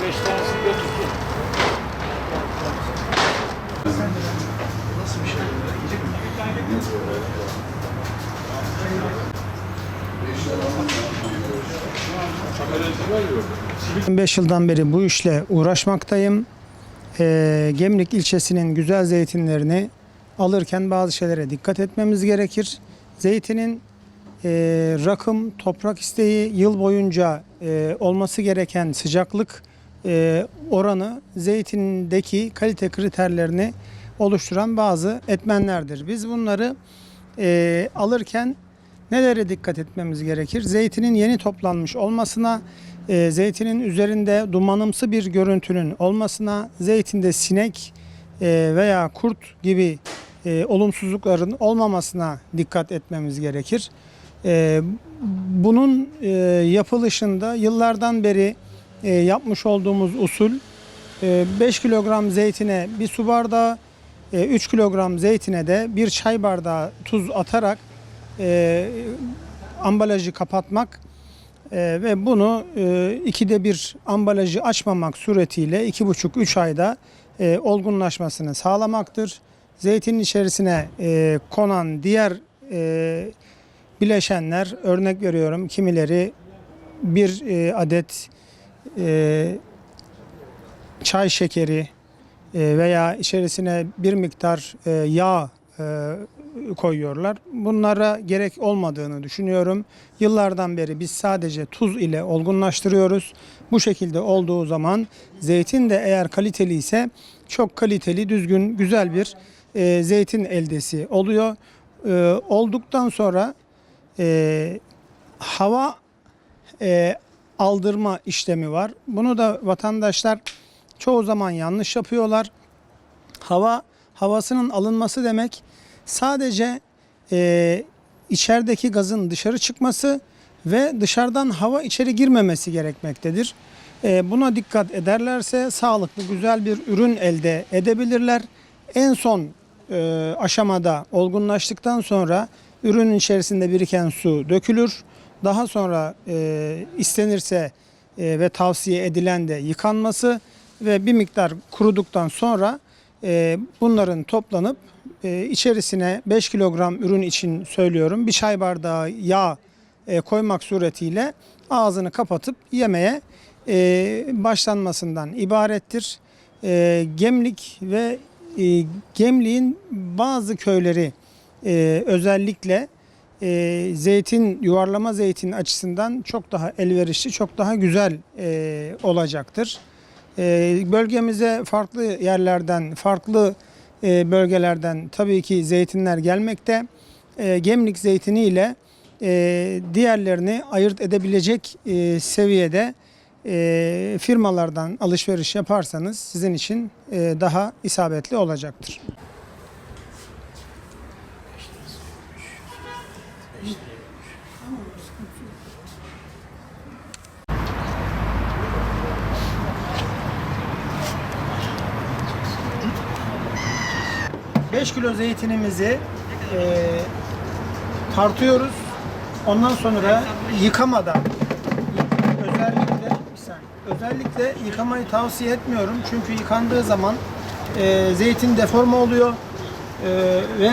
5 tanesi götürsün. Nasıl bir şey? 5 yıldan beri bu işle uğraşmaktayım. Gemlik ilçesinin güzel zeytinlerini alırken bazı şeylere dikkat etmemiz gerekir. Zeytinin rakım, toprak isteği, yıl boyunca olması gereken sıcaklık oranı zeytindeki kalite kriterlerini oluşturan bazı etmenlerdir. Biz bunları alırken nelere dikkat etmemiz gerekir? Zeytinin yeni toplanmış olmasına, zeytinin üzerinde dumanımsı bir görüntünün olmasına, zeytinde sinek veya kurt gibi olumsuzlukların olmamasına dikkat etmemiz gerekir. Bunun yapılışında yıllardan beri yapmış olduğumuz usul 5 kilogram zeytine bir su bardağı, 3 kilogram zeytine de bir çay bardağı tuz atarak ambalajı kapatmak ve bunu 2'de 1 ambalajı açmamak suretiyle 2,5-3 ayda olgunlaşmasını sağlamaktır. Zeytinin içerisine konan diğer bileşenler, örnek veriyorum, kimileri bir adet çay şekeri veya içerisine bir miktar yağ koyuyorlar. Bunlara gerek olmadığını düşünüyorum. Yıllardan beri biz sadece tuz ile olgunlaştırıyoruz. Bu şekilde olduğu zaman zeytin de eğer kaliteli ise çok kaliteli, düzgün, güzel bir zeytin eldesi oluyor. Olduktan sonra hava aldırma işlemi var. Bunu da vatandaşlar çoğu zaman yanlış yapıyorlar. Havasının alınması demek sadece içerideki gazın dışarı çıkması ve dışarıdan hava içeri girmemesi gerekmektedir. Buna dikkat ederlerse sağlıklı, güzel bir ürün elde edebilirler. En son aşamada olgunlaştıktan sonra ürünün içerisinde biriken su dökülür. Daha sonra istenirse ve tavsiye edilen de yıkanması ve bir miktar kuruduktan sonra bunların toplanıp içerisine 5 kilogram ürün için söylüyorum, bir çay bardağı yağ koymak suretiyle ağzını kapatıp yemeye başlanmasından ibarettir. Gemlik ve Gemlik'in bazı köyleri özellikle yuvarlama zeytin açısından çok daha elverişli, çok daha güzel olacaktır. Bölgemize farklı yerlerden, farklı bölgelerden tabii ki zeytinler gelmekte. Gemlik zeytini ile diğerlerini ayırt edebilecek seviyede firmalardan alışveriş yaparsanız sizin için daha isabetli olacaktır. Beş kilo zeytinimizi tartıyoruz. Ondan sonra yıkamadan, özellikle yıkamayı tavsiye etmiyorum. Çünkü yıkandığı zaman zeytin deforme oluyor ve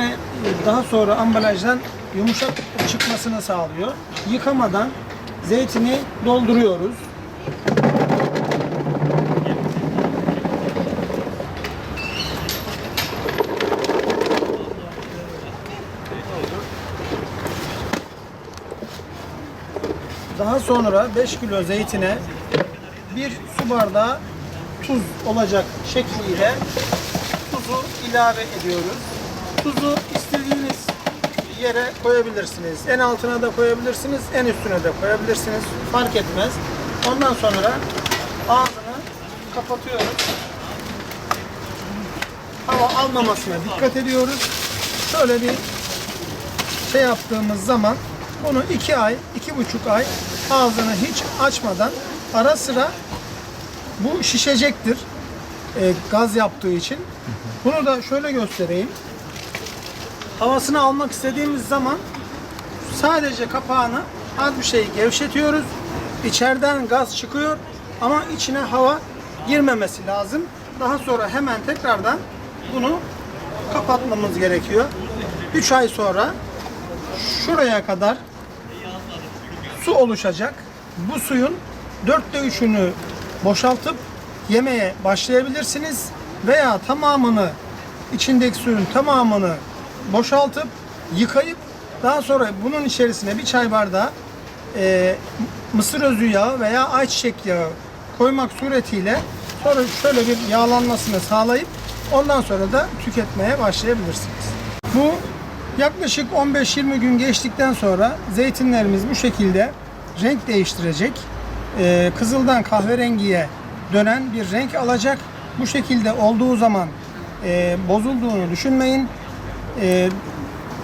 daha sonra ambalajdan yumuşak çıkmasını sağlıyor. Yıkamadan zeytini dolduruyoruz. Daha sonra 5 kilo zeytine bir su bardağı tuz olacak şekliyle tuzu ilave ediyoruz. Tuzu istediğiniz yere koyabilirsiniz. En altına da koyabilirsiniz, en üstüne de koyabilirsiniz. Fark etmez. Ondan sonra ağzını kapatıyoruz. Hava almamasına dikkat ediyoruz. Şöyle bir şey yaptığımız zaman bunu 2 ay, 2,5 ay ağzını hiç açmadan ara sıra bu şişecektir. Gaz yaptığı için. Bunu da şöyle göstereyim. Havasını almak istediğimiz zaman sadece kapağını az bir şey gevşetiyoruz. içeriden gaz çıkıyor ama içine hava girmemesi lazım. Daha sonra hemen tekrardan bunu kapatmamız gerekiyor. 3 ay sonra şuraya kadar su oluşacak. Bu suyun 4'te 3'ünü boşaltıp yemeye başlayabilirsiniz veya tamamını, içindeki suyun tamamını boşaltıp yıkayıp daha sonra bunun içerisine bir çay bardağı mısır özü yağı veya ayçiçek yağı koymak suretiyle sonra şöyle bir yağlanmasını sağlayıp ondan sonra da tüketmeye başlayabilirsiniz. Bu yaklaşık 15-20 gün geçtikten sonra zeytinlerimiz bu şekilde renk değiştirecek. Kızıldan kahverengiye dönen bir renk alacak. Bu şekilde olduğu zaman bozulduğunu düşünmeyin.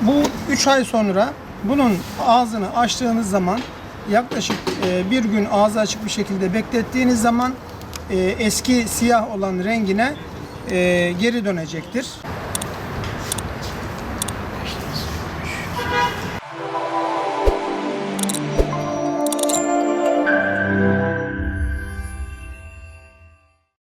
Bu 3 ay sonra bunun ağzını açtığınız zaman yaklaşık bir gün ağzı açık bir şekilde beklettiğiniz zaman eski siyah olan rengine geri dönecektir.